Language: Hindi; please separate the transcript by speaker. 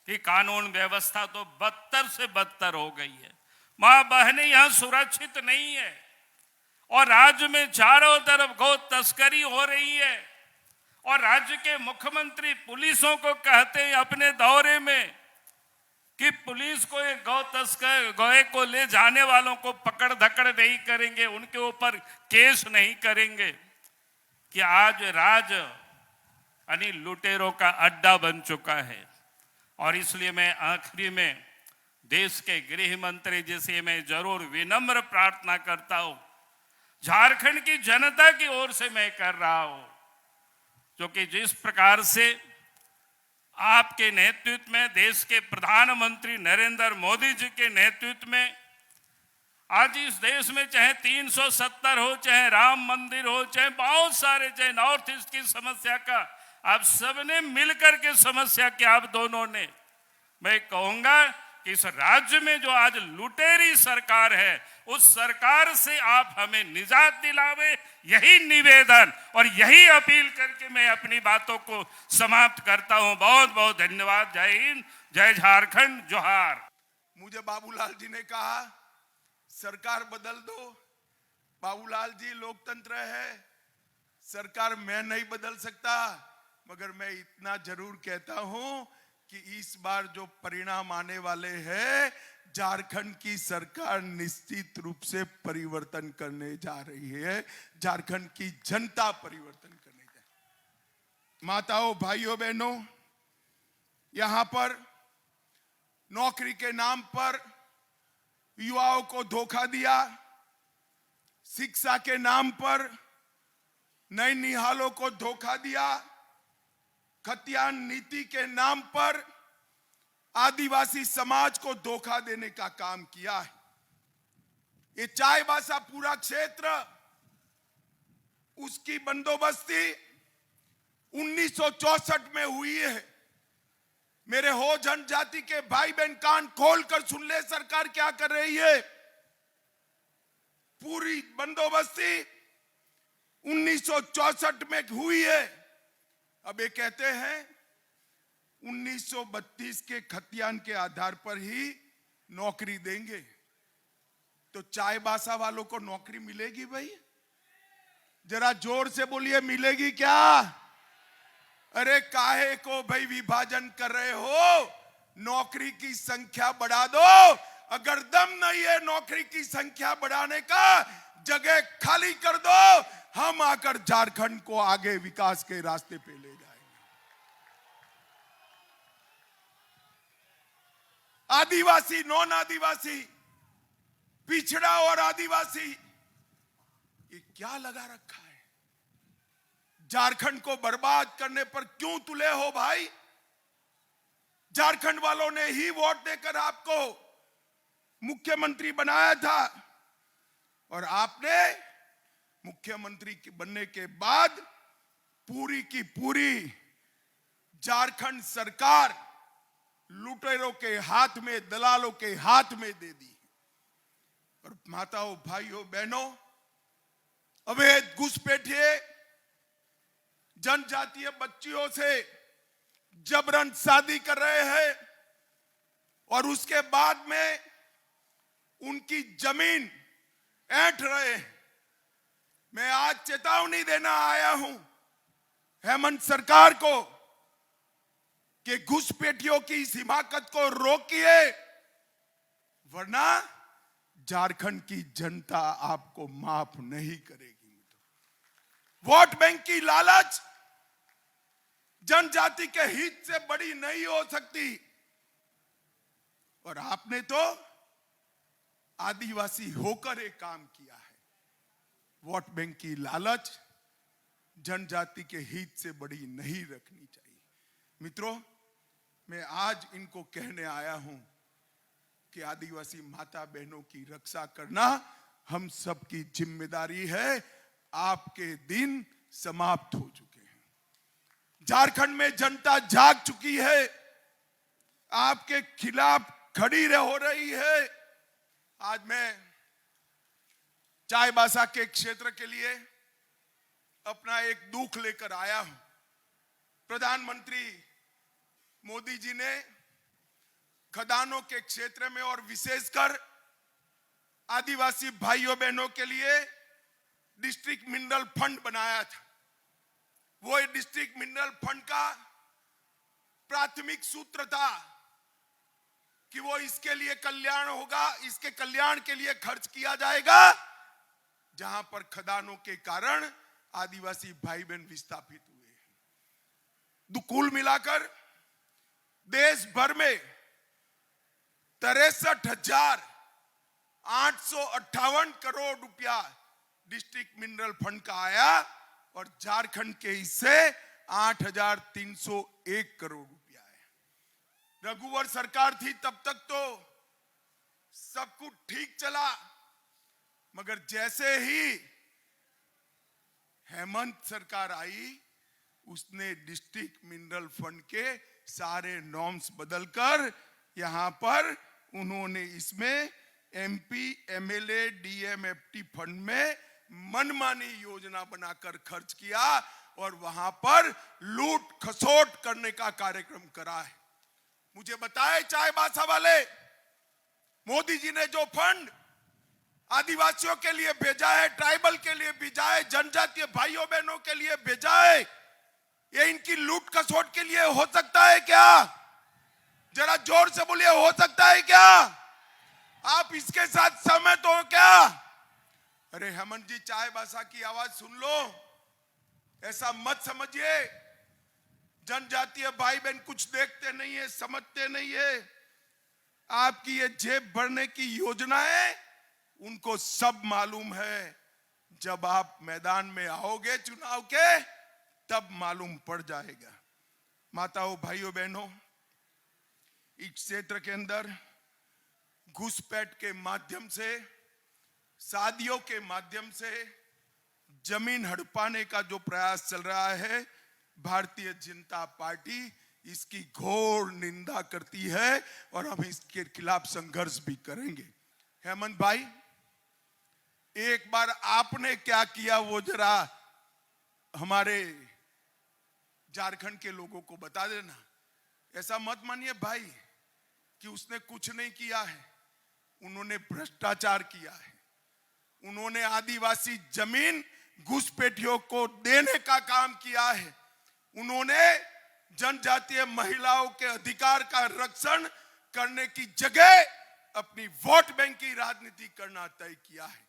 Speaker 1: कि कानून व्यवस्था तो बदतर से बदतर हो गई है। मां बहनें यहां सुरक्षित नहीं है और राज्य में चारों तरफ गौ तस्करी हो रही है और राज्य के मुख्यमंत्री पुलिसों को कहते हैं अपने दौरे में कि पुलिस को ये गौ तस्कर गौए को ले जाने वालों को पकड़ धकड़ नहीं करेंगे, उनके ऊपर केस नहीं करेंगे, कि आज राज्य यानी लुटेरों का अड्डा बन चुका है। और इसलिए मैं आखिरी में देश के गृह मंत्री जी से मैं जरूर विनम्र प्रार्थना करता हूं, झारखंड की जनता की ओर से मैं कर रहा हूं, क्योंकि जिस प्रकार से आपके नेतृत्व में, देश के प्रधानमंत्री नरेंद्र मोदी जी के नेतृत्व में आज इस देश में चाहे 370 हो, चाहे राम मंदिर हो, चाहे बहुत सारे, चाहे नॉर्थ ईस्ट की समस्या का आप सबने मिलकर के समस्या की आप दोनों ने, मैं कहूंगा कि इस राज्य में जो आज लुटेरी सरकार है उस सरकार से आप हमें निजात दिलावे, यही निवेदन और यही अपील करके मैं अपनी बातों को समाप्त करता हूं। बहुत बहुत धन्यवाद। जय हिंद, जय झारखंड, जोहार।
Speaker 2: मुझे बाबूलाल जी ने कहा सरकार बदल दो। बाबूलाल जी, लोकतंत्र है, सरकार मैं नहीं बदल सकता, मगर मैं इतना जरूर कहता हूं कि इस बार जो परिणाम आने वाले हैं, झारखंड की सरकार निश्चित रूप से परिवर्तन करने जा रही है। झारखंड की जनता परिवर्तन करने जा रही है। माताओं, भाइयों, बहनों, यहां पर नौकरी के नाम पर युवाओं को धोखा दिया, शिक्षा के नाम पर नैनिहालों को धोखा दिया, खतियान नीति के नाम पर आदिवासी समाज को धोखा देने का काम किया है। ये चाईबासा पूरा क्षेत्र, उसकी बंदोबस्ती 1964 में हुई है। मेरे हो जनजाति के भाई बहन कान खोलकर सुन ले, सरकार क्या कर रही है। पूरी बंदोबस्ती 1964 में हुई है। अब ये कहते हैं 1932 के खतियान के आधार पर ही नौकरी देंगे, तो चाईबासा वालों को नौकरी मिलेगी भाई? जरा जोर से बोलिए, मिलेगी क्या? अरे काहे को भाई विभाजन कर रहे हो? नौकरी की संख्या बढ़ा दो। अगर दम नहीं है नौकरी की संख्या बढ़ाने का, जगह खाली कर दो, हम आकर झारखंड को आगे विकास के रास्ते पे ले जाएंगे। आदिवासी, नॉन आदिवासी, पिछड़ा और आदिवासी, ये क्या लगा रखा है? झारखंड को बर्बाद करने पर क्यों तुले हो भाई? झारखंड वालों ने ही वोट देकर आपको मुख्यमंत्री बनाया था और आपने मुख्यमंत्री बनने के बाद पूरी की पूरी झारखंड सरकार लुटेरों के हाथ में, दलालों के हाथ में दे दी। और माताओं, भाइयों, बहनों, अवैध घुसपैठिए जनजातीय बच्चियों से जबरन शादी कर रहे हैं और उसके बाद में उनकी जमीन ऐंठ रहे हैं। मैं आज चेतावनी देना आया हूं हेमंत सरकार को कि घुसपैठियों की इस हिमाकत को रोकिए, वरना झारखंड की जनता आपको माफ नहीं करेगी। वोट बैंक की लालच जनजाति के हित से बड़ी नहीं हो सकती, और आपने तो आदिवासी होकर एक काम किया है। वोट बैंक की लालच जनजाति के हित से बड़ी नहीं रखनी चाहिए। मित्रों, मैं आज इनको कहने आया हूं कि आदिवासी माता बहनों की रक्षा करना हम सबकी जिम्मेदारी है। आपके दिन समाप्त हो चुके हैं। झारखंड में जनता जाग चुकी है, आपके खिलाफ खड़ी हो रही है। आज मैं चाईबासा के क्षेत्र के लिए अपना एक दुख लेकर आया हूं। प्रधानमंत्री मोदी जी ने खदानों के क्षेत्र में और विशेषकर आदिवासी भाइयों बहनों के लिए डिस्ट्रिक्ट मिनरल फंड बनाया था। वो डिस्ट्रिक्ट मिनरल फंड का प्राथमिक सूत्र था कि वो इसके लिए कल्याण होगा, इसके कल्याण के लिए खर्च किया जाएगा जहां पर खदानों के कारण आदिवासी भाई बहन विस्थापित हुए। कुल मिलाकर देश भर में 63,858 करोड़ रुपया डिस्ट्रिक्ट मिनरल फंड का आया और झारखंड के हिस्से 8,301 करोड़ रुपया है। रघुवर सरकार थी तब तक तो सब कुछ ठीक चला, मगर जैसे ही हेमंत सरकार आई उसने डिस्ट्रिक्ट मिनरल फंड के सारे नॉर्म्स बदलकर यहां पर उन्होंने इसमें एमपी एमएलए डीएमएफटी फंड में मनमानी योजना बनाकर खर्च किया और वहां पर लूट खसोट करने का कार्यक्रम करा है। मुझे बताए चाईबासा वाले, मोदी जी ने जो फंड आदिवासियों के लिए भेजा है, ट्राइबल के लिए भेजा है, जनजातीय भाइयों बहनों के लिए भेजा है, ये इनकी लूट खसोट के लिए हो सकता है क्या? जरा जोर से बोलिए, हो सकता है क्या? आप इसके साथ सहमत हो क्या? अरे हेमंत जी, चाईबासा की आवाज सुन लो, ऐसा मत समझिए जनजातीय भाई बहन कुछ देखते नहीं है, समझते नहीं है। आपकी ये जेब भरने की योजना है, उनको सब मालूम है। जब आप मैदान में आओगे चुनाव के तब मालूम पड़ जाएगा। माताओं भाइयों बहनों, इस क्षेत्र के अंदर घुसपैठ के माध्यम से, शादियों के माध्यम से जमीन हड़पाने का जो प्रयास चल रहा है, भारतीय जनता पार्टी इसकी घोर निंदा करती है और हम इसके खिलाफ संघर्ष भी करेंगे। हेमंत भाई, एक बार आपने क्या किया वो जरा हमारे झारखंड के लोगों को बता देना। ऐसा मत मानिए भाई कि उसने कुछ नहीं किया है, उन्होंने भ्रष्टाचार किया है। उन्होंने आदिवासी जमीन घुसपैठियों को देने का काम किया है। उन्होंने जनजातीय महिलाओं के अधिकार का रक्षण करने की जगह अपनी वोट बैंक की राजनीति करना तय किया है।